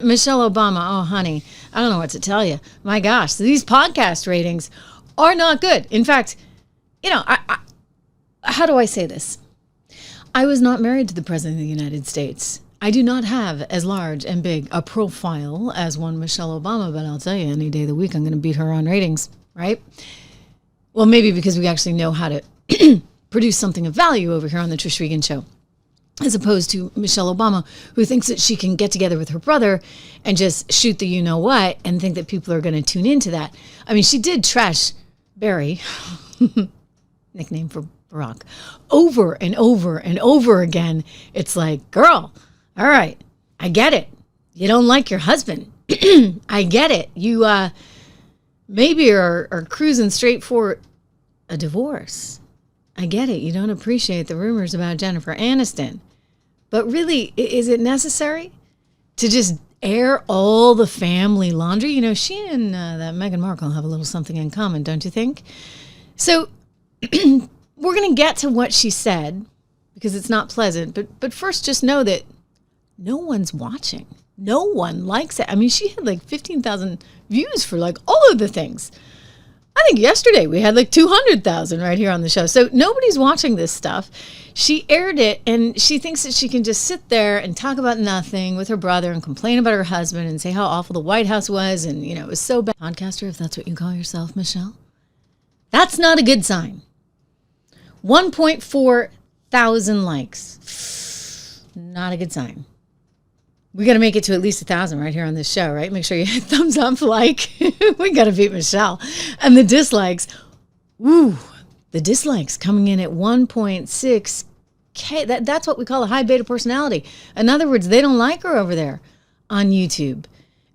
Michelle Obama, oh, honey, I don't know what to tell you. My gosh, these podcast ratings are not good. In fact, I how do I say this? I was not married to the President of the United States. I do not have as large and big a profile as one Michelle Obama, but I'll tell you, any day of the week, I'm going to beat her on ratings, right? Well, maybe because we actually know how to produce something of value over here on the Trish Regan Show, as opposed to Michelle Obama, who thinks that she can get together with her brother and just shoot the you-know-what and think that people are going to tune into that. I mean, she did trash Barry, nickname for Barack, over and over and over again. It's like, girl, all right, I get it. You don't like your husband. I get it. You maybe are cruising straight for a divorce. I get it. You don't appreciate the rumors about Jennifer Aniston. But really, is it necessary to just air all the family laundry? You know, she and that Meghan Markle have a little something in common, don't you think? So we're going to get to what she said because it's not pleasant. But first, just know that no one's watching. No one likes it. I mean, she had like 15,000 views for like all of the things. I think yesterday we had like 200,000 right here on the show. So nobody's watching this stuff. She aired it and she thinks that she can just sit there and talk about nothing with her brother and complain about her husband and say how awful the White House was and, you know, it was so bad. Podcaster, if that's what you call yourself, Michelle. That's not a good sign. 1.4 thousand likes. Not a good sign. We got to make it to at least 1,000 right here on this show, right? Make sure you hit thumbs up, like. We got to beat Michelle. And the dislikes, the dislikes coming in at 1.6K. That's what we call a high beta personality. In other words, they don't like her over there on YouTube.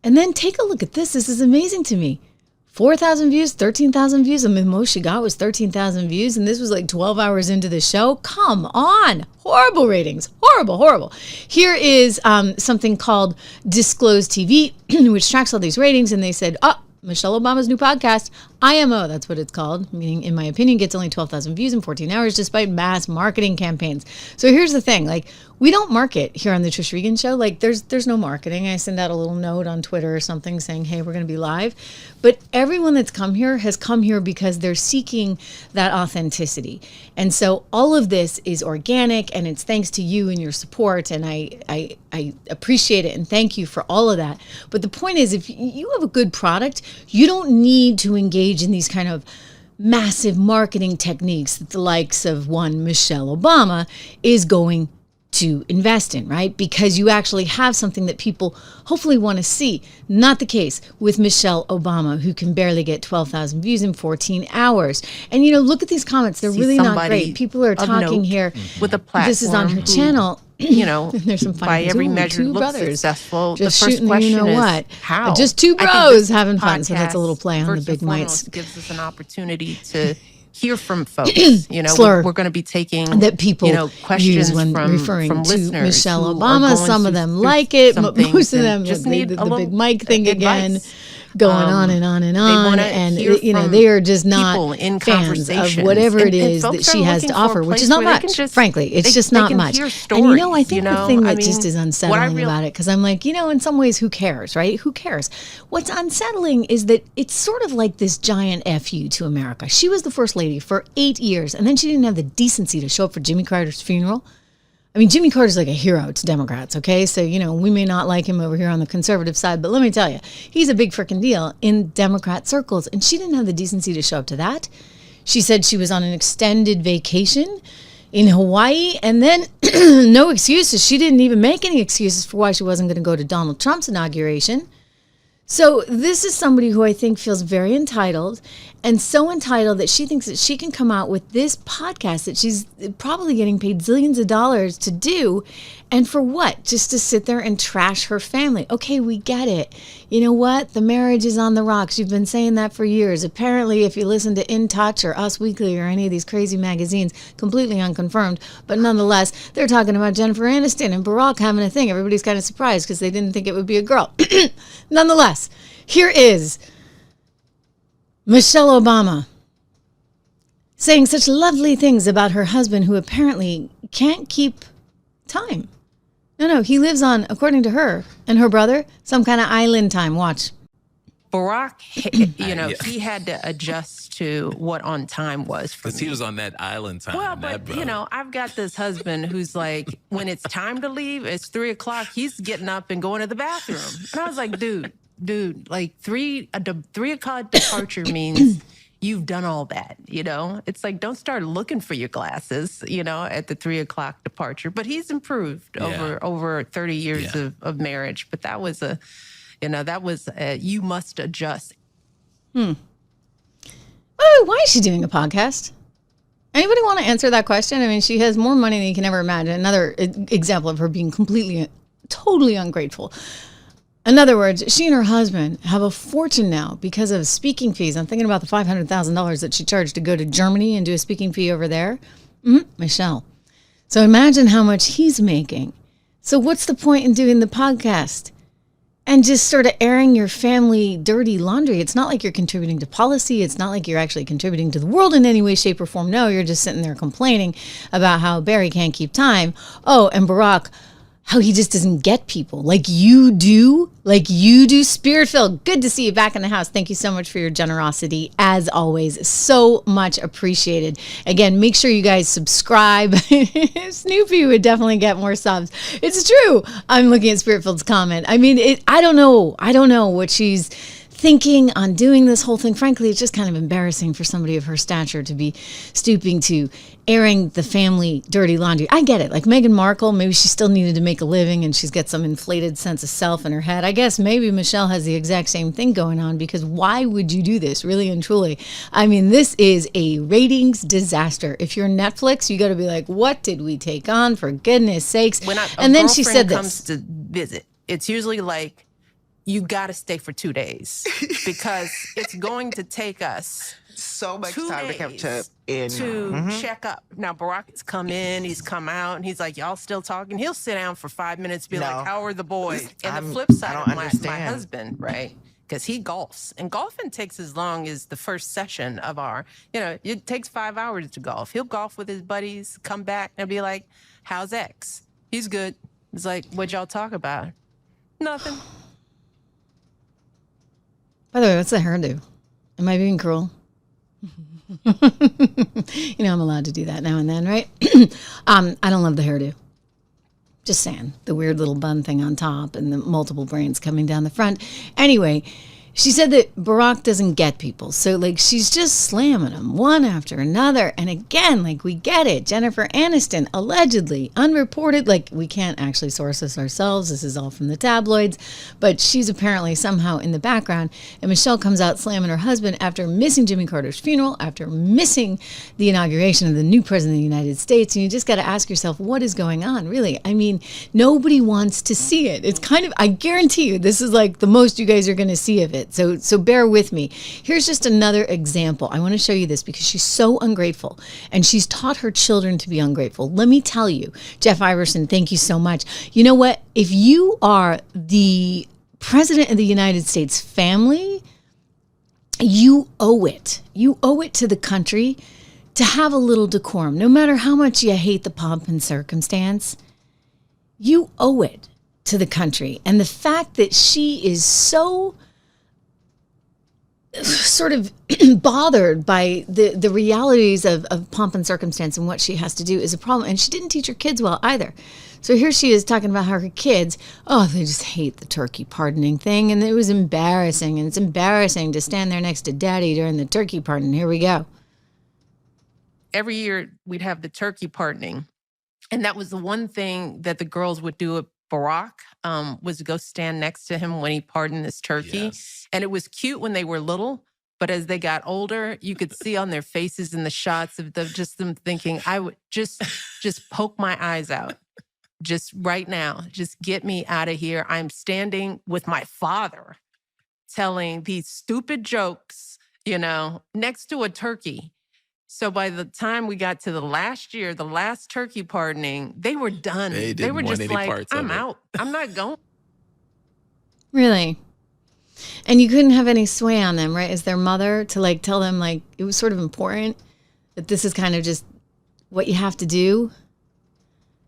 And then take a look at this. This is amazing to me. 4,000 views, 13,000 views. I mean, the most she got was 13,000 views, and this was like 12 hours into the show. Come on. Horrible ratings. Horrible. Here is something called Disclosed TV, which tracks all these ratings, and they said, Michelle Obama's new podcast, IMO, that's what it's called, meaning, in my opinion, gets only 12,000 views in 14 hours despite mass marketing campaigns. So here's the thing, like, we don't market here on the Trish Regan Show. Like, there's no marketing. I send out a little note on Twitter or something saying, hey, we're going to be live. But everyone that's come here has come here because they're seeking that authenticity. And so all of this is organic, and it's thanks to you and your support, and I appreciate it, and thank you for all of that. But the point is, if you have a good product, you don't need to engage in these kind of massive marketing techniques that the likes of one Michelle Obama is going to invest in, right? Because you actually have something that people hopefully want to see. Not the case with Michelle Obama, who can barely get 12,000 views in 14 hours. And, you know, look at these comments. They're really not great. People are talking here. With a platform. This is on her channel. You know, there's some by every measure, looks brothers successful. just the first shooting, question you know is what? How? Just two bros having fun. So that's a little play on the first big and mics. Gives us an opportunity to hear from folks. You know, Slur we're going to be taking that people questions use when from referring to listeners Michelle who Obama. Some of them like it, but most of them just the need big the mic thing again. advice. Going on and on and on, and you know they are just not fans of whatever it is that she has to offer, which is not much. Frankly, it's just not much. And you know, I think the thing that just is unsettling about it, because I'm like, you know, in some ways, who cares, right? Who cares? What's unsettling is that it's sort of like this giant FU to America. She was the first lady for 8 years, and then she didn't have the decency to show up for Jimmy Carter's funeral. I mean, Jimmy Carter's like a hero to Democrats, okay? So, you know, we may not like him over here on the conservative side, but let me tell you, he's a big freaking deal in Democrat circles, and she didn't have the decency to show up to that. She said she was on an extended vacation in Hawaii, and then no excuses. She didn't even make any excuses for why she wasn't going to go to Donald Trump's inauguration. So this is somebody who I think feels very entitled, and so entitled that she thinks that she can come out with this podcast that she's probably getting paid zillions of dollars to do. And for what? Just to sit there and trash her family. Okay, we get it. You know what? The marriage is on the rocks. You've been saying that for years. Apparently, if you listen to In Touch or Us Weekly or any of these crazy magazines, completely unconfirmed, but nonetheless, they're talking about Jennifer Aniston and Barack having a thing. Everybody's kind of surprised because they didn't think it would be a girl. Nonetheless, here is Michelle Obama saying such lovely things about her husband, who apparently can't keep time. No, he lives on, according to her and her brother, some kind of island time. Watch. Barack, he had to adjust to what on time was for me. Because he was on that island time. Well, but, I've got this husband who's like, when it's time to leave, it's 3 o'clock, he's getting up and going to the bathroom. And I was like, dude, like 3 o'clock departure means you've done all that, It's like, don't start looking for your glasses, at the 3 o'clock departure. But he's improved over 30 years of marriage. But that was you must adjust. Oh, why is she doing a podcast? Anybody want to answer that question? I mean, she has more money than you can ever imagine. Another example of her being totally ungrateful. In other words, she and her husband have a fortune now because of speaking fees. I'm thinking about the $500,000 that she charged to go to Germany and do a speaking fee over there. Michelle. So imagine how much he's making. So what's the point in doing the podcast? And just sort of airing your family dirty laundry. It's not like you're contributing to policy. It's not like you're actually contributing to the world in any way, shape, or form. No, you're just sitting there complaining about how Barry can't keep time. Oh, and Barack, how he just doesn't get people like you do. Spirit-filled. Good to see you back in the house. Thank you so much for your generosity. As always, so much appreciated. Again, make sure you guys subscribe. Snoopy would definitely get more subs. It's true. I'm looking at Spirit-filled's comment. I mean, I don't know what she's thinking on doing this whole thing. Frankly, it's just kind of embarrassing for somebody of her stature to be stooping to airing the family dirty laundry. I get it. Like Meghan Markle, maybe she still needed to make a living and she's got some inflated sense of self in her head. I guess maybe Michelle has the exact same thing going on, because why would you do this, really and truly? I mean, this is a ratings disaster. If you're Netflix, you got to be like, what did we take on, for goodness sakes? And then she said this. Comes to visit, it's usually like, you got to stay for 2 days because it's going to take us so much time to come to check up. Now, Barack has come in, he's come out, and he's like, y'all still talking? He'll sit down for 5 minutes, be like, how are the boys? And the flip side of my husband, right? Because he golfs. And golfing takes as long as the first session of our, it takes 5 hours to golf. He'll golf with his buddies, come back, and be like, how's X? He's good. He's like, what'd y'all talk about? Nothing. By the way, what's the hairdo? Am I being cruel? I'm allowed to do that now and then, right? I don't love the hairdo. Just saying. The weird little bun thing on top and the multiple braids coming down the front. Anyway, she said that Barack doesn't get people. So, she's just slamming them one after another. And again, we get it. Jennifer Aniston, allegedly, unreported. We can't actually source this ourselves. This is all from the tabloids. But she's apparently somehow in the background. And Michelle comes out slamming her husband after missing Jimmy Carter's funeral, after missing the inauguration of the new president of the United States. And you just got to ask yourself, what is going on, really? I mean, nobody wants to see it. It's kind of, I guarantee you, this is the most you guys are going to see of it. So bear with me. Here's just another example. I want to show you this because she's so ungrateful and she's taught her children to be ungrateful. Let me tell you, Jeff Iverson, thank you so much. You know what? If you are the president of the United States family, you owe it. You owe it to the country to have a little decorum. No matter how much you hate the pomp and circumstance, you owe it to the country. And the fact that she is so sort of bothered by the realities of pomp and circumstance and what she has to do is a problem. And she didn't teach her kids well either. So here she is talking about how her kids, they just hate the turkey pardoning thing. And it was embarrassing. And it's embarrassing to stand there next to daddy during the turkey pardon. Here we go. Every year we'd have the turkey pardoning. And that was the one thing that the girls would do at Barack, was to go stand next to him when he pardoned this turkey. Yes. And it was cute when they were little, but as they got older, you could see on their faces in the shots of them thinking, I would just poke my eyes out. Just right now, just get me out of here. I'm standing with my father telling these stupid jokes, next to a turkey. So by the time we got to the last year, the last turkey pardoning, they were done. They were just like, I'm out. I'm not going. Really? And you couldn't have any sway on them, right? As their mother to tell them it was sort of important that this is kind of just what you have to do.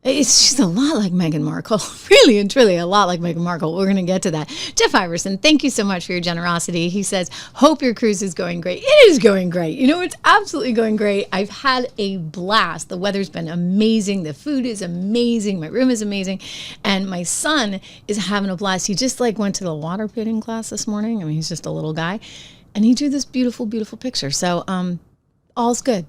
She's a lot like Meghan Markle, really and truly a lot like Meghan Markle. We're going to get to that. Jeff Iverson, thank you so much for your generosity. He says, hope your cruise is going great. It is going great. You know, it's absolutely going great. I've had a blast. The weather's been amazing. The food is amazing. My room is amazing. And my son is having a blast. He just went to the water pitting class this morning. I mean, he's just a little guy. And he drew this beautiful, beautiful picture. So all's good.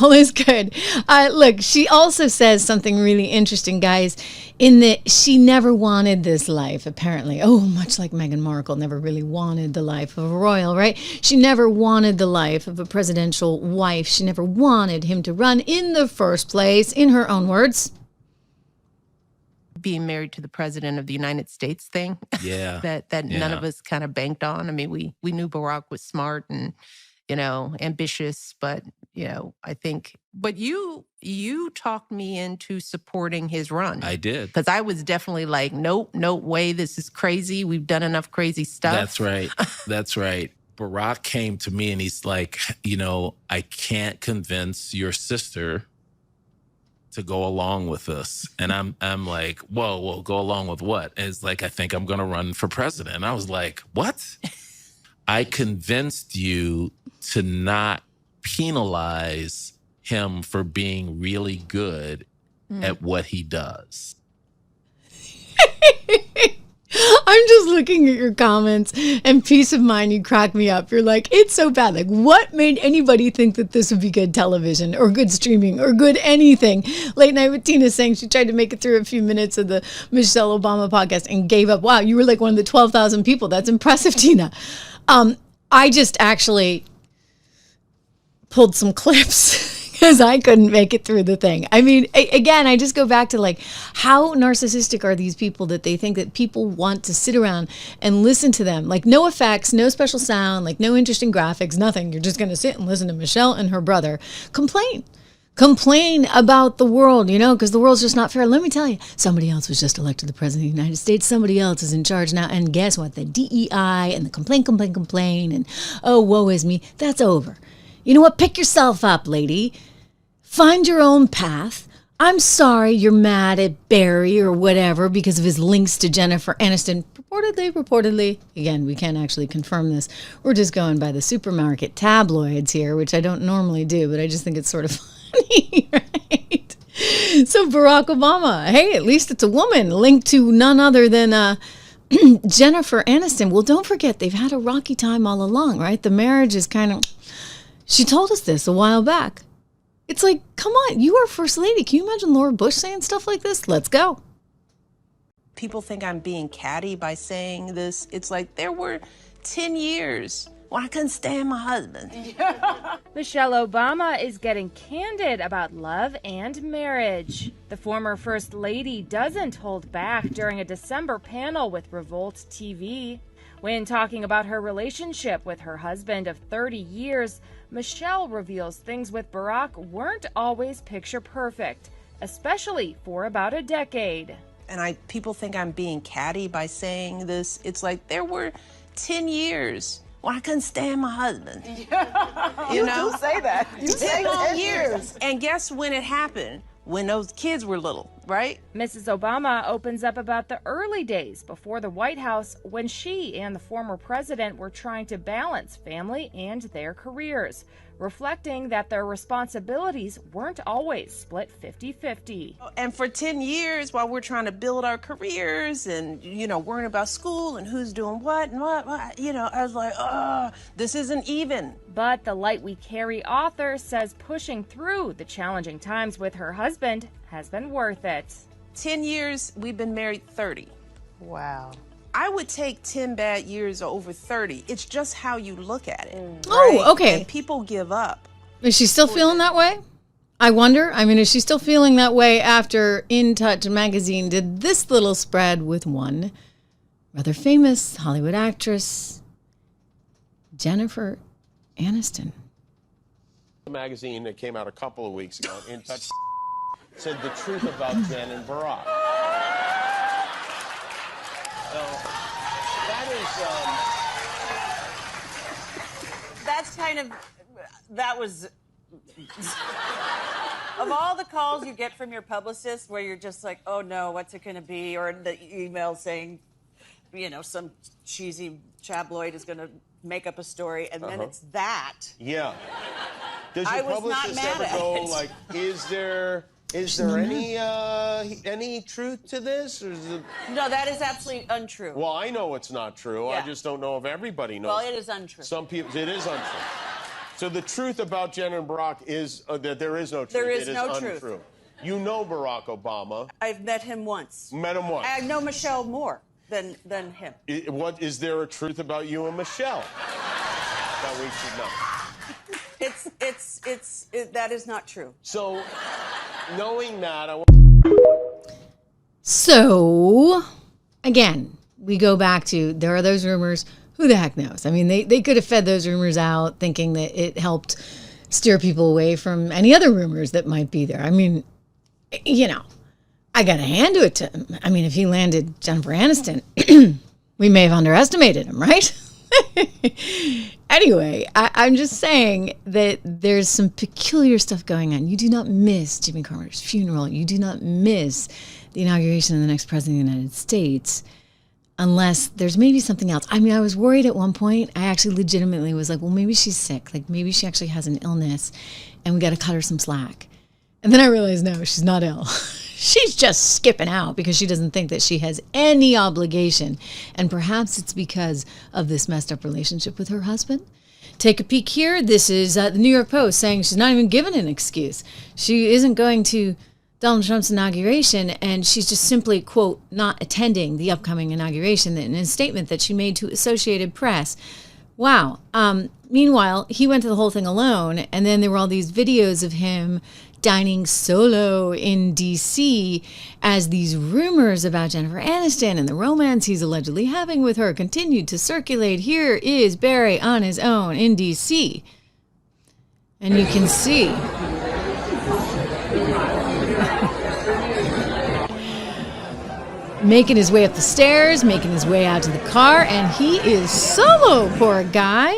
All is good. Look, she also says something really interesting, guys, in that she never wanted this life, apparently. Oh, much like Meghan Markle never really wanted the life of a royal, right? She never wanted the life of a presidential wife. She never wanted him to run in the first place, in her own words. Being married to the president of the United States thing. Yeah. that none of us kind of banked on. I mean, we knew Barack was smart and, ambitious, but, I think, but you talked me into supporting his run. I did. Because I was definitely like, nope, no way, this is crazy. We've done enough crazy stuff. That's right. That's right. Barack came to me and he's like, I can't convince your sister to go along with this. And I'm like, whoa, go along with what? And it's like, I think I'm going to run for president. And I was like, what? I convinced you to not penalize him for being really good at what he does. I'm just looking at your comments and Peace of Mind, you crack me up. You're like, it's so bad. Like, what made anybody think that this would be good television or good streaming or good anything? Late Night with Tina saying she tried to make it through a few minutes of the Michelle Obama podcast and gave up. Wow, you were like one of the 12,000 people. That's impressive, Tina. I just actually pulled some clips because I couldn't make it through the thing. I mean, again, I just go back to how narcissistic are these people that they think that people want to sit around and listen to them? Like, no effects, no special sound, no interesting graphics, nothing. You're just going to sit and listen to Michelle and her brother complain about the world, because the world's just not fair. Let me tell you, somebody else was just elected the president of the United States. Somebody else is in charge now. And guess what? The DEI and the complain. And, oh, woe is me. That's over. You know what? Pick yourself up, lady. Find your own path. I'm sorry you're mad at Barry or whatever because of his links to Jennifer Aniston. Reportedly. Again, we can't actually confirm this. We're just going by the supermarket tabloids here, which I don't normally do, but I just think it's sort of funny, right? So Barack Obama, hey, at least it's a woman linked to none other than Jennifer Aniston. Well, don't forget, they've had a rocky time all along, right? The marriage is kind of... She told us this a while back. It's like, come on, you are First Lady. Can you imagine Laura Bush saying stuff like this? Let's go. People think I'm being catty by saying this. It's like there were 10 years when I couldn't stand my husband. Michelle Obama is getting candid about love and marriage. The former First Lady doesn't hold back during a December panel with Revolt TV. When talking about her relationship with her husband of 30 years, Michelle reveals things with Barack weren't always picture perfect, especially for about a decade. And people think I'm being catty by saying this. It's like there were 10 years when I couldn't stand my husband. You know? do say that. You say 10 years. And guess when it happened? When those kids were little, right? Mrs. Obama opens up about the early days before the White House when she and the former president were trying to balance family and their careers, reflecting that their responsibilities weren't always split 50-50. And for 10 years, while we're trying to build our careers and, worrying about school and who's doing what and what, I was like, oh, this isn't even. But the Light We Carry author says pushing through the challenging times with her husband has been worth it. 10 years, we've been married 30. Wow. I would take 10 bad years over 30. It's just how you look at it. Right? Oh, okay. And people give up. Is she still feeling that way? I wonder. I mean, is she still feeling that way after In Touch magazine did this little spread with one rather famous Hollywood actress, Jennifer Aniston? The magazine that came out a couple of weeks ago, In Touch, said the truth about Jen and Barack. So That's kind of, that was, Of all the calls you get from your publicist where you're just like, oh no, what's it going to be? Or the email saying, some cheesy tabloid is going to make up a story, and then it's that. Yeah. Does I your was not publicist mad ever at go it. like, is there any truth to this? Or is it... No, that is absolutely untrue. Well, I know it's not true. Yeah. I just don't know if everybody knows. Well, it is untrue. Some people, it is untrue. So the truth about Jen and Barack is that there is no truth. There is it no is truth. Untrue. You know Barack Obama. I've met him once. Met him once. I know Michelle more than him. What is there a truth about you and Michelle that we should know? That is not true. So, knowing that, So, again, we go back to there are those rumors. Who the heck knows? I mean, they could have fed those rumors out thinking that it helped steer people away from any other rumors that might be there. I mean, I got to hand it to him. I mean, if he landed Jennifer Aniston, we may have underestimated him, right? Anyway, I'm just saying that there's some peculiar stuff going on. You do not miss Jimmy Carter's funeral. You do not miss the inauguration of the next president of the United States unless there's maybe something else. I mean, I was worried at one point. I actually legitimately was like, well, maybe she's sick. Like, maybe she actually has an illness and we got to cut her some slack. And then I realized, no, she's not ill. She's just skipping out because she doesn't think that she has any obligation. And perhaps it's because of this messed up relationship with her husband. Take a peek here. This is the New York Post saying she's not even given an excuse. She isn't going to Donald Trump's inauguration, and she's just simply, quote, not attending the upcoming inauguration in a statement that she made to Associated Press. Wow. Meanwhile, he went to the whole thing alone, and then there were all these videos of him dining solo in D.C. as these rumors about Jennifer Aniston and the romance he's allegedly having with her continued to circulate. Here is Barry on his own in D.C. And you can see... making his way up the stairs, making his way out to the car, and he is solo, poor guy.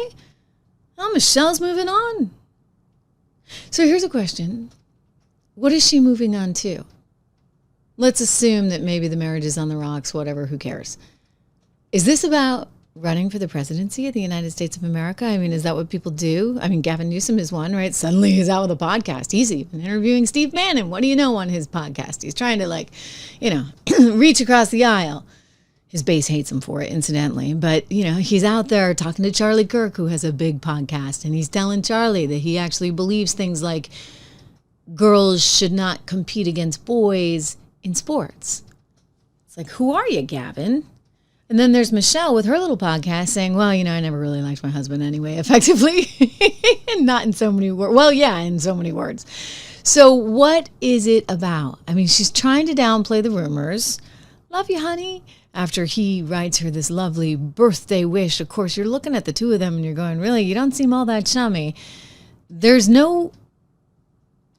Oh, Michelle's moving on. So here's a question. What is she moving on to? Let's assume that maybe the marriage is on the rocks, whatever, who cares? Is this about running for the presidency of the United States of America? I mean, is that what people do? I mean, Gavin Newsom is one, right? Suddenly he's out with a podcast. He's even interviewing Steve Bannon. What do you know on his podcast? He's trying to reach across the aisle. His base hates him for it, incidentally. But, he's out there talking to Charlie Kirk, who has a big podcast. And he's telling Charlie that he actually believes things like girls should not compete against boys in sports. It's like, who are you, Gavin? And then there's Michelle with her little podcast saying, well, I never really liked my husband anyway, effectively. And not in so many words. Well, yeah, in so many words. So what is it about? I mean, she's trying to downplay the rumors. Love you, honey. After he writes her this lovely birthday wish. Of course, you're looking at the two of them and you're going, really? You don't seem all that chummy. There's no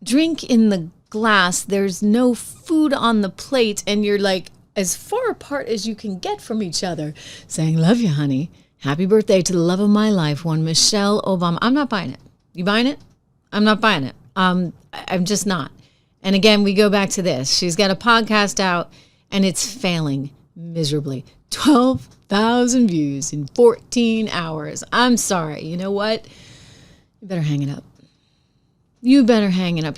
drink in the glass. There's no food on the plate. And you're like, as far apart as you can get from each other, saying, love you, honey. Happy birthday to the love of my life, one Michelle Obama. I'm not buying it. You buying it? I'm not buying it. I'm just not. And again, we go back to this. She's got a podcast out, and it's failing miserably. 12,000 views in 14 hours. I'm sorry. You know what? You better hang it up. You better hang it up.